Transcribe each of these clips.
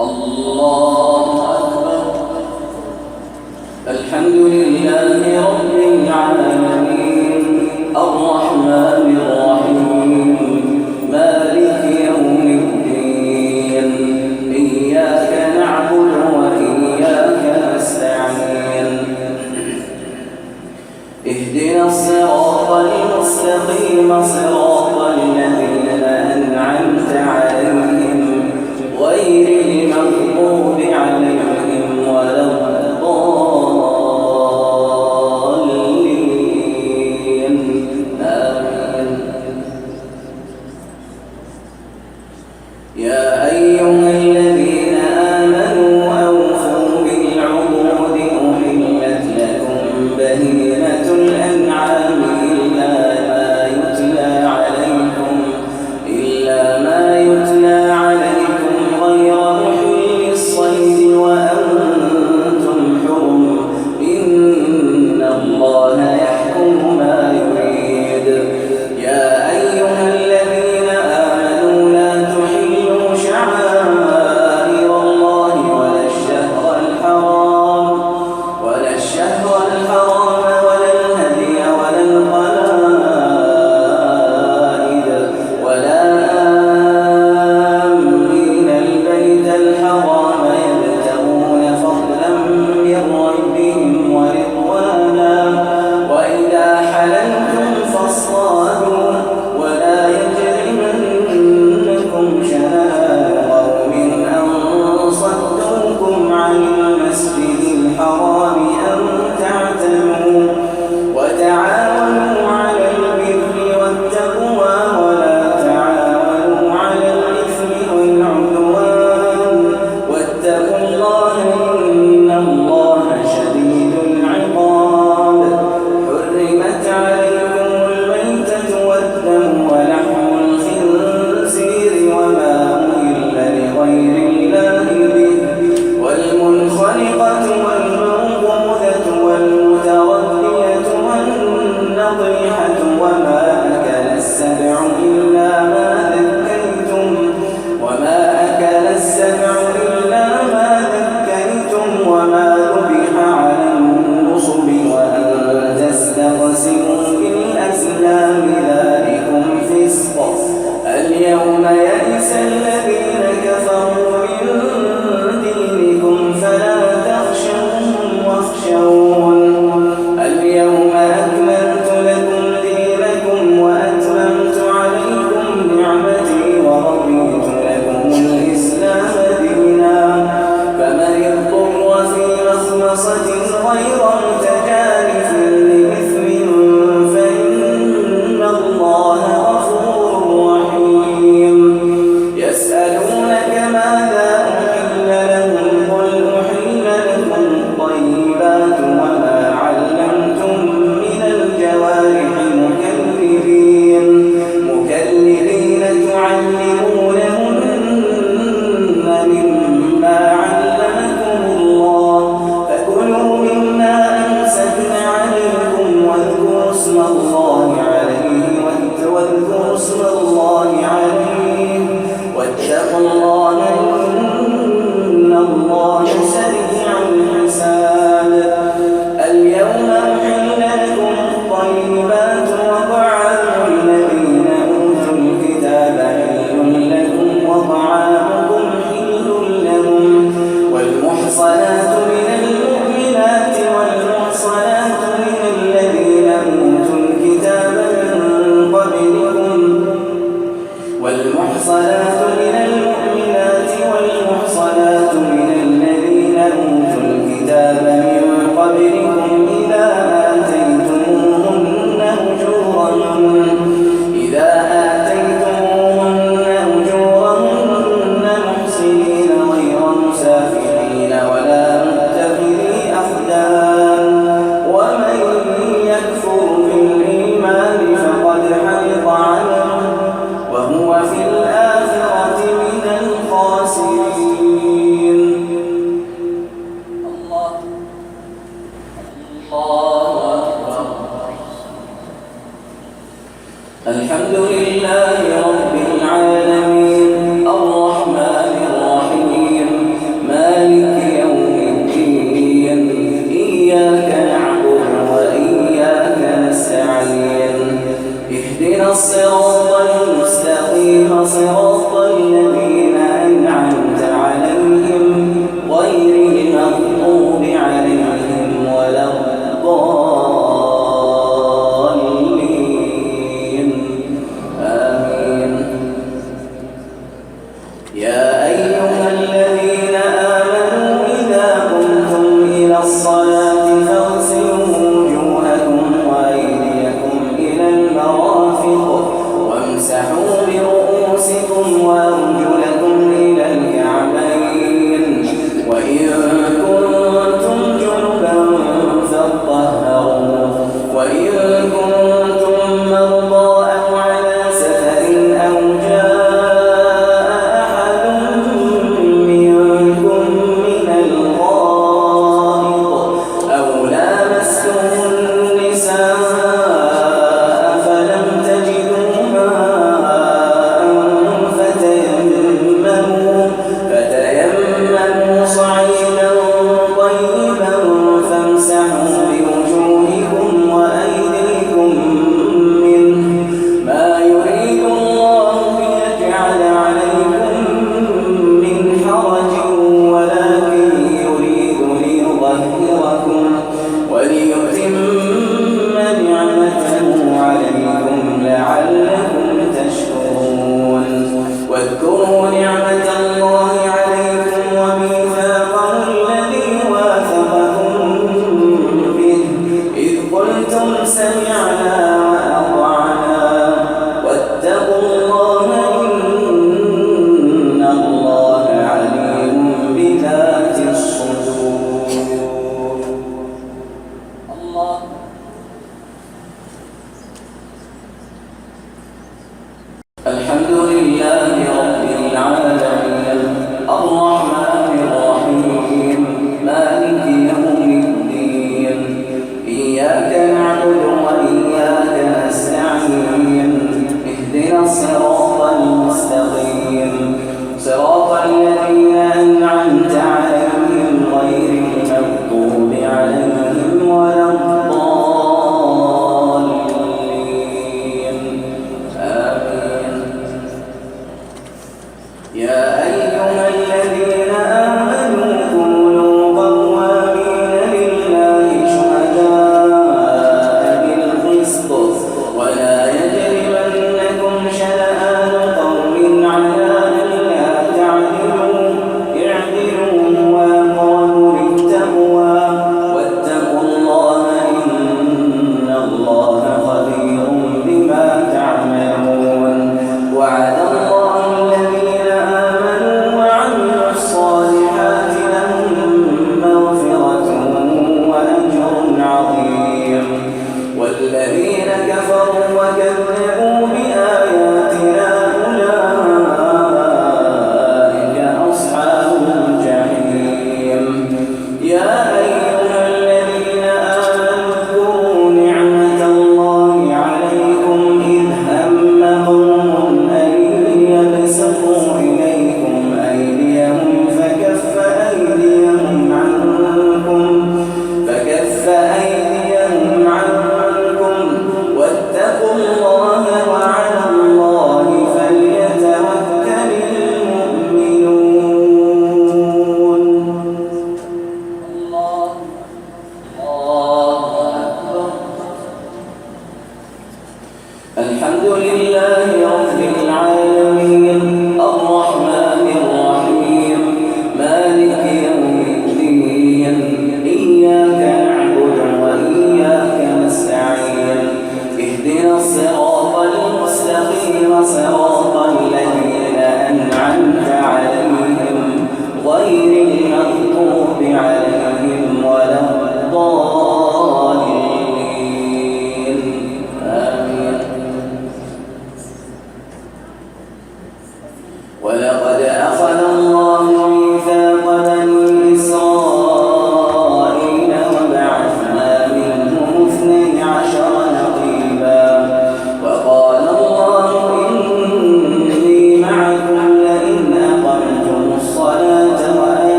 الله أكبر. الحمد لله رب العالمين الرحمن الرحيم مالك يوم الدين إياك نعبد وإياك نستعين اهدنا الصراط المستقيم صراط الذين أنعمت عليهم غير المغضوب عليهم ولا الضالين آمين. يا أيها الذين آمنوا أوفوا بالعقود أحلت لكم بهيمة الأنعام إلا ما يتلى عليكم غير محل الصيد وأنتم الرحمن الرحيم مالك يوم الدين إياك نعبد وإياك نستعين اهدنا الصراط المستقيم صراط الذين أنعمت عليهم غير المغضوب عليهم ولا الضالين آمين. يا أيها الذين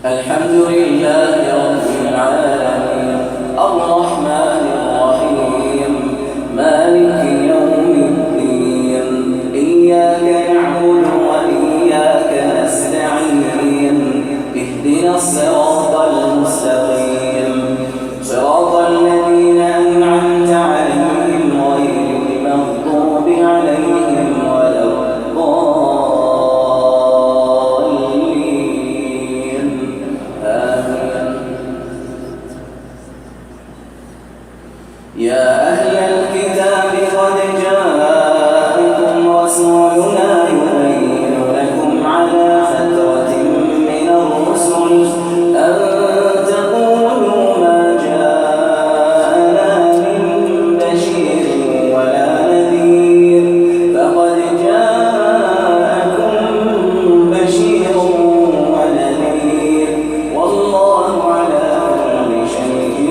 الحمد لله رب العالمين الرحمن الرحيم مالك يوم الدين إياك نعبد وإياك نستعين اهدنا الصراط المستقيم صراط الذين أنعمت عليهم غير المغضوب عليهم ولا الضالين آمين. يا أهل الكتاب قد جاءكم رسولنا يبين لكم على فترة من الرسل أن تقولوا ما جاءنا من بشير ولا نذير فقد جاءكم بشير ونذير والله على كل شيء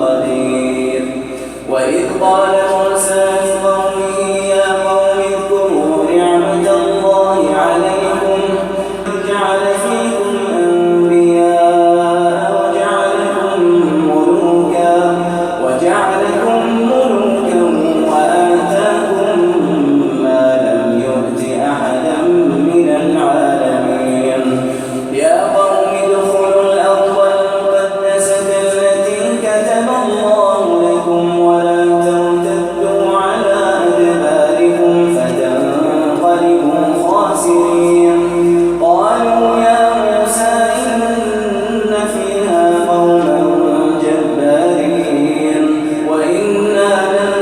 قدير. وإذ قال موسى لقومه يا قوم اذكروا نعمة الله عليكم جعل فيكم أنبياء وجعلكم ملوكا وآتاكم ما لم يؤت أحدا من العالمين. يا قوم ادخلوا الأرض المقدسة التي كتب الله لكم ولا ترتدوا على أدباركم فتنقلبوا خاسرين. قالوا يا موسى إن فيها قوما جبارين وإنا لن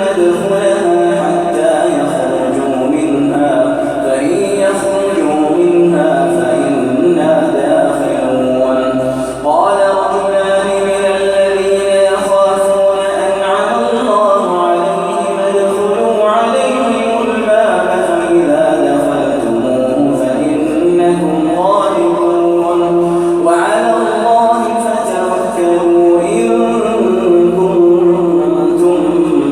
ندخلها حتى يخرجوا منها فإن يخرجوا منها فإنا داخلون. قال رجلان من الذين يخافون أنعم الله عليهم ادخلوا عليهم الباب فإذا دخلتموه فإنكم غالبون وعلى الله فتوكلوا إن كنتم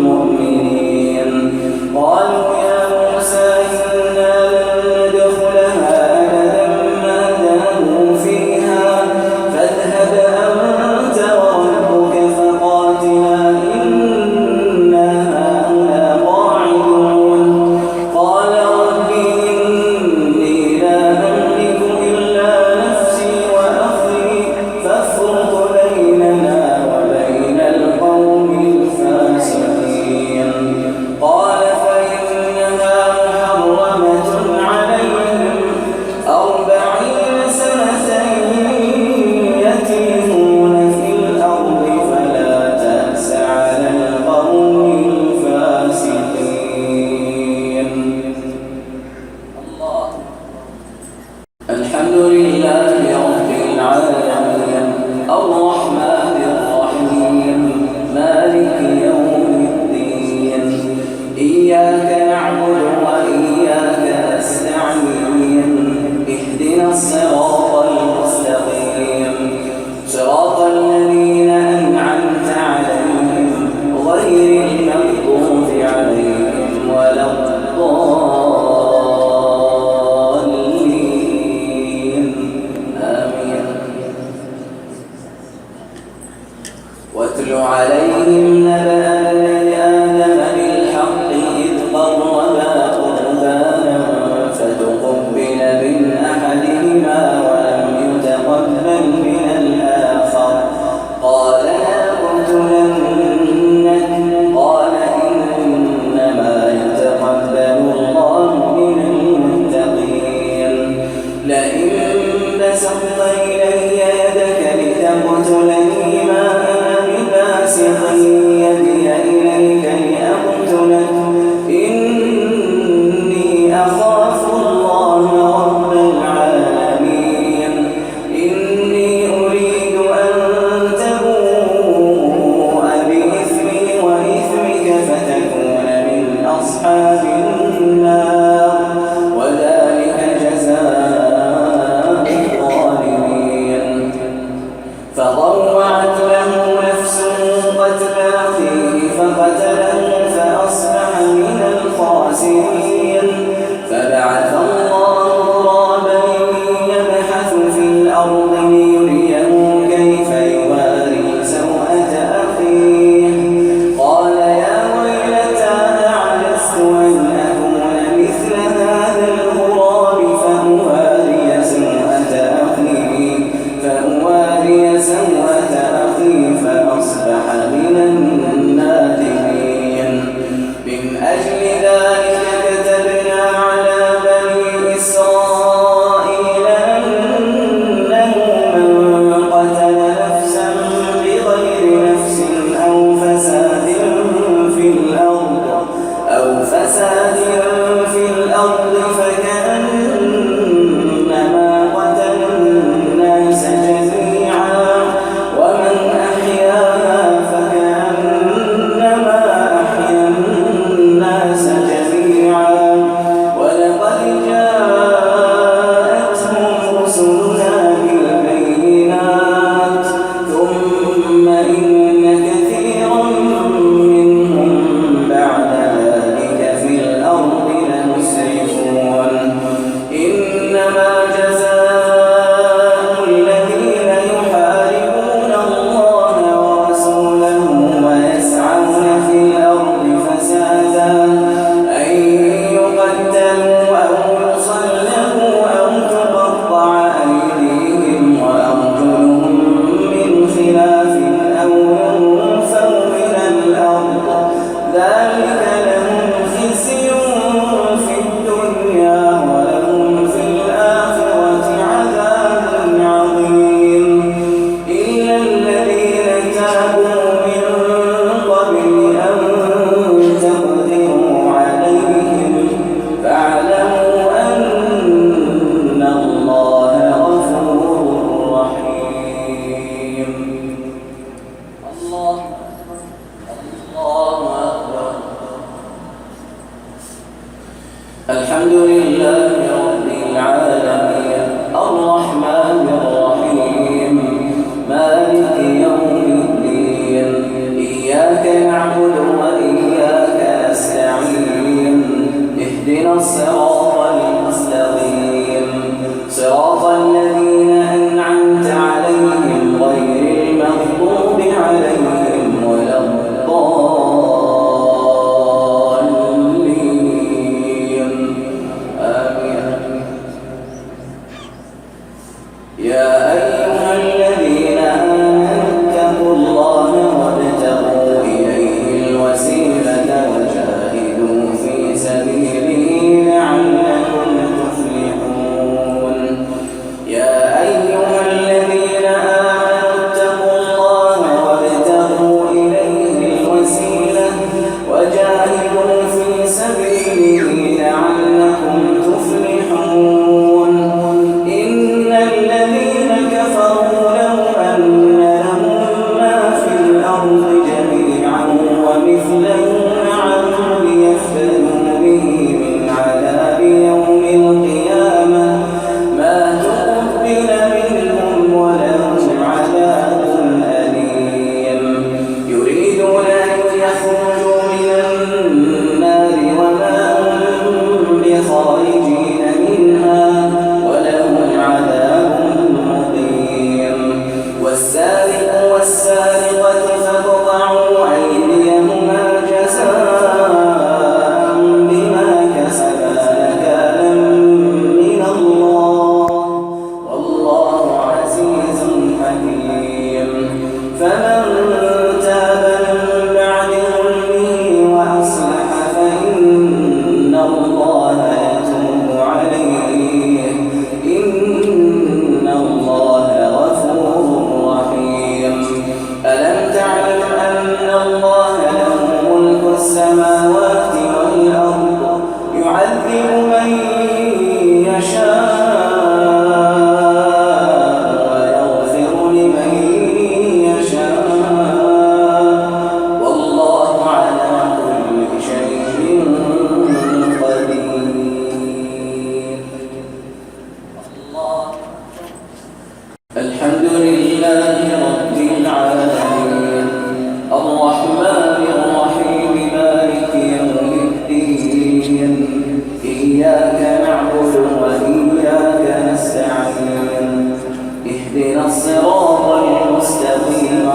مؤمنين. قالوا يا موسى إنا لن ندخلها أبدا ما داموا فيها فاذهب أنت وربك فقاتلا إنا هاهنا قاعدون. قال رب إني لا أملك إلا نفسي وأخي فافرق بيننا وبين القوم الفاسقين. قال فإنها محرمة عليهم 40 سنة يتيهون في الأرض فلا تأس على القوم الفاسقين. الله. الحمد لله رب العالمين الرحمن الرحيم مالك يوم الدين إياك نعبد وإياك نستعين اهدنا الصراط المستقيم صراط الذين أنعمت عليهم غير المغضوب عليهم ولا الضالين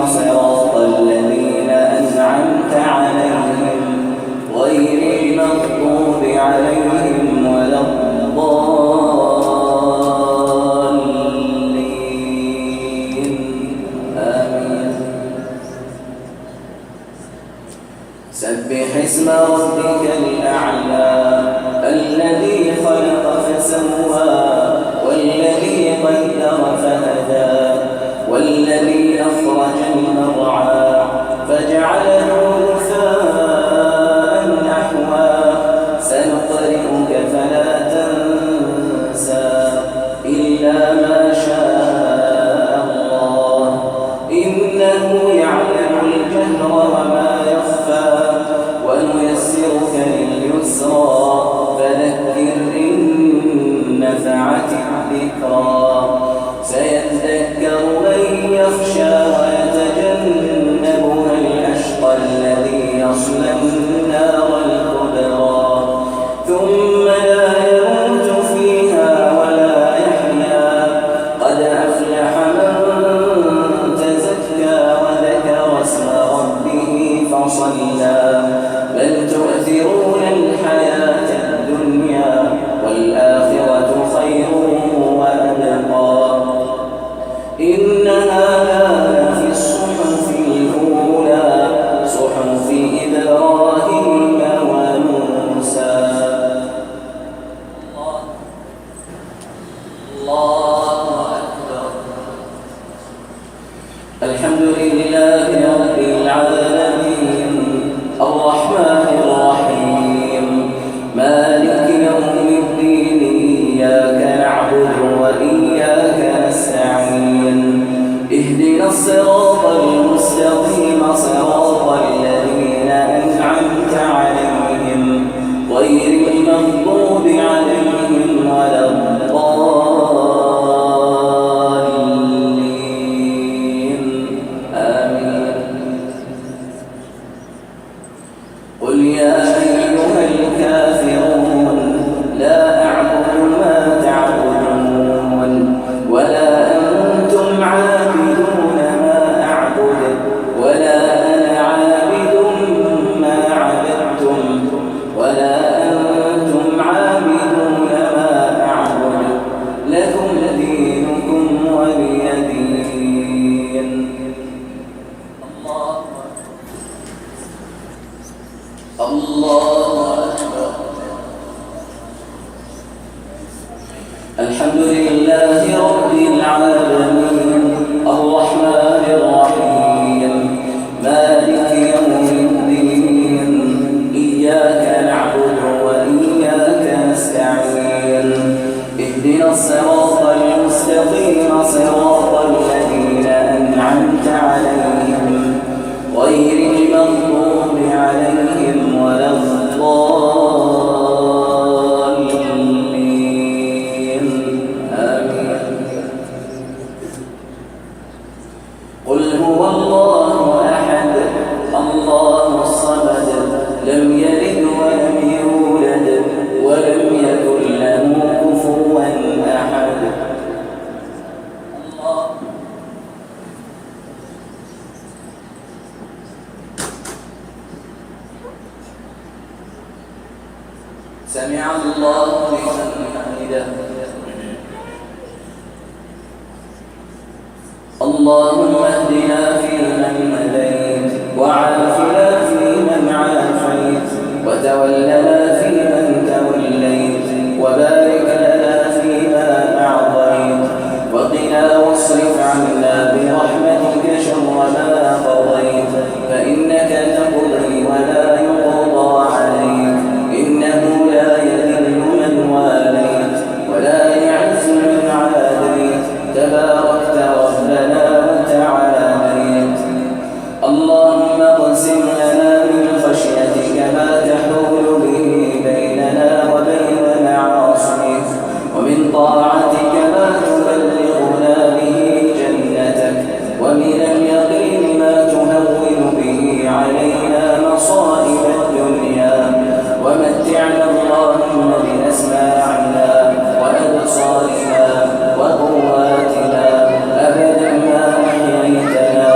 صراط الذين أنعمت عليهم غير المغضوب عليهم ولا الضالين آمين. سبح اسم ربك الأعلى الذي خلق فسوى والذي قدر فهدى والذي أخرج المرعى فجعله غثاء نحوا سنقرئك فلا تنسى إلا ما شاء الله إنه يعلم الجهر وما يخفى ونيسرك لليسرى فذكر إن نفعت الذكرى سيذكر من يخشى ويتجنبها الأشقى الذي يصلى النار الكبرى ثم لا يموت فيها ولا يحيا قد أفلح من تزكى وذكر اسم ربه فصلى بل تؤثرون الحياة الدنيا والآخرة خير وأبقى إن هذا لفي الصحف الأولى صحف إبراهيم وموسى. الله أكبر. الحمد لله رب العالمين الرحمن الرحيم مالك يوم الدين إياك نعبد وإياك نستعين اهدنا الصراط المستقيم صراط الذين أنعمت عليهم غير المغضوب عليهم ولا الضالين آمين. قل يا أيها الكافرون لا أعبد ما تعبدون ولا أنتم عابدون ما أعبد ولا أنا عابد ما عبدتم ولا أنتم عابدون ما أعبد لكم دينكم ولي دين. الله أكبر. الحمد لله رب العالمين الرحمن الرحيم مالك يوم الدين إياك نعبد وإياك نستعين اهدنا الصراط المستقيم صراط الذين أنعمت عليهم غير المغضوب عليهم ولا الضالين آمين. قل هو الله أحد الله الصمد لم يلد ولم يولد ولم يكن له كفوا أحد. سمع الله لمن حمده. اللهم اهدنا فيمن هديت وعافنا فيمن عافيت وتولنا فيمن توليت وبارك لنا فيما أعطيت وقنا واصرف عنا برحمتك شر ما قضيت فإنك تقضي ولا يقضى عليك إنه لا يذل من واليت ولا يعز من عاديت تباركت ربنا وتعاليت. اللهم اقسم لنا من خشيتك ما تحول به بيننا وبين معاصيك ومن طاعتك ما تبلغنا به جنتك ومن اليقين ما تهون به علينا مصائب الدنيا ومتعنا اللهم بأسماعنا وأبصارنا وقواتنا أبدا ما أحييتنا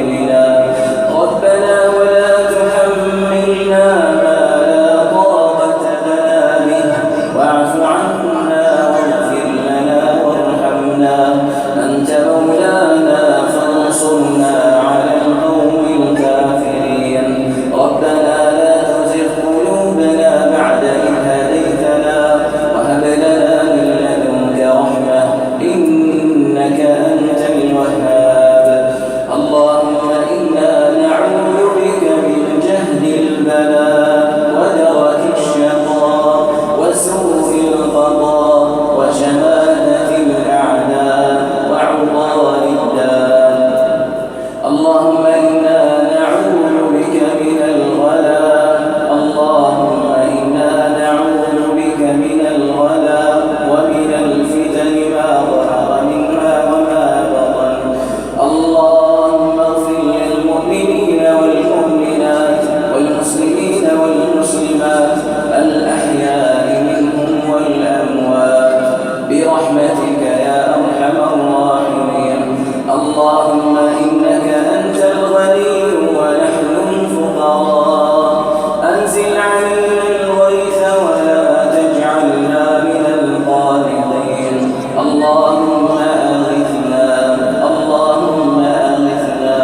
غيرنا. ربنا ولا تحملنا ما لا طاقة لنا به واعف عنا واغفر لنا وارحمنا أنت مولانا فانصرنا على القوم الكافرين. ربنا لا تزغ قلوبنا بعد إذ هديتنا وهب لنا من لدنك رحمة إنك أنت الوهاب. اللهم إنا نعوذ بك من جهد البلاء ودرك الشقاء وسوء القضاء وشماتة الأعداء وعضال الدار. اللهم إنا نعوذ بك من الغلاء. اللهم إنا نعوذ بك من الغلاء ومن الفتن ما ظهر منها وما بطن. اللهم اغفر للمؤمنين والمؤمنات والمسلمين والمسلمات الأحياء منهم والأموات برحمتك يا أرحم الراحمين. اللهم إنك أنت الغني ونحن الفقراء أنزل علينا الغيث ولا تجعلنا من القانطين. اللهم أغثنا اللهم أغثنا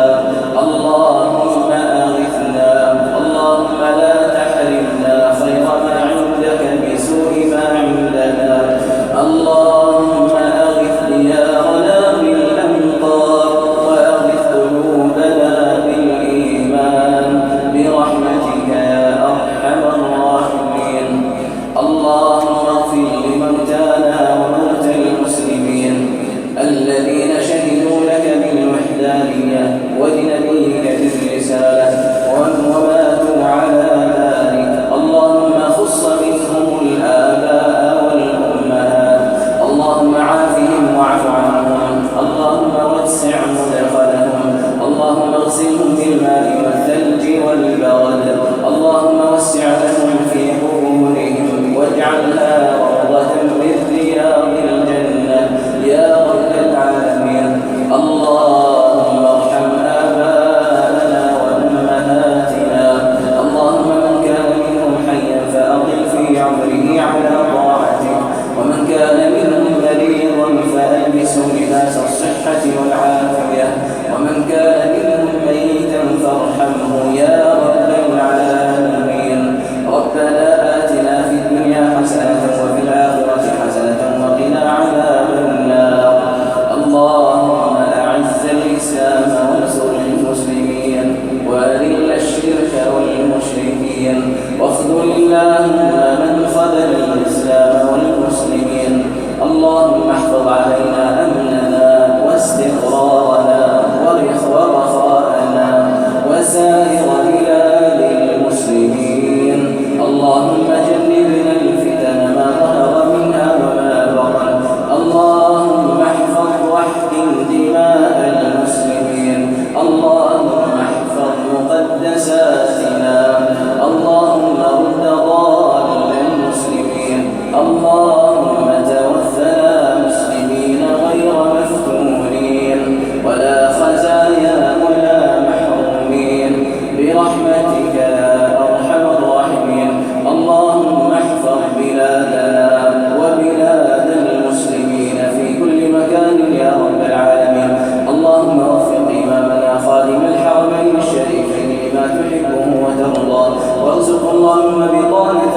اللهم أغثنا. اللهم لا تحرمنا خير ما عندك بسوء ما عندنا. اللهم أغث ديارنا بالأمطار وأغث قلوبنا بالإيمان برحمتك يا أرحم الراحمين. اللهم اغفر لموتانا وموتى المسلمين الذين شهدوا لك بالوحدانية ولنبيك بالرسالة وماتوا على ذلك. اللهم خص منهم الآباء والأمهات. اللهم عافهم واعف عنهم. اللهم وسع مدخلهم. اللهم اغسلهم بالماء والثلج والبرد. اللهم وسع لهم في قبورهم واجعلها روضة من رياض الجنة يا رب العالمين. اللهم ارحم آباءنا وأمهاتنا. اللهم من كان منهم حيا فأطل في عمره على طاعتك ومن كان منهم مريضا فألبسه لباس الصحة والعافية ومن كان منهم ميتا فارحمه يا رب العالمين. ربنا آتنا في الدنيا حسنة وفي الآخرة حسنة وقنا عذاب النار. اللهم أعز الإسلام وانصر المسلمين وأذل الشرك والمشركين واخذل اللهم من خذل الإسلام والمسلمين. اللهم احفظ علينا أمننا واستقرارنا ورخاءنا وسائر بلاد المسلمين. اللهم جنبنا الفتن ما ظهر منها وما بطن. اللهم احفظ واحقن دماء المسلمين. اللهم احفظ مقدساتنا. اللهم رد ضال المسلمين. اللهم توفنا مسلمين غير مفتونين ولا خزايا ولا محرومين برحمتك يا أرحم الراحمين. اللهم احفظ بلادنا وبلاد المسلمين في كل مكان يا رب العالمين. اللهم وفق إمامنا خادم الحرمين الشريفين لما تحبه وترضى وارزق اللهم بطانة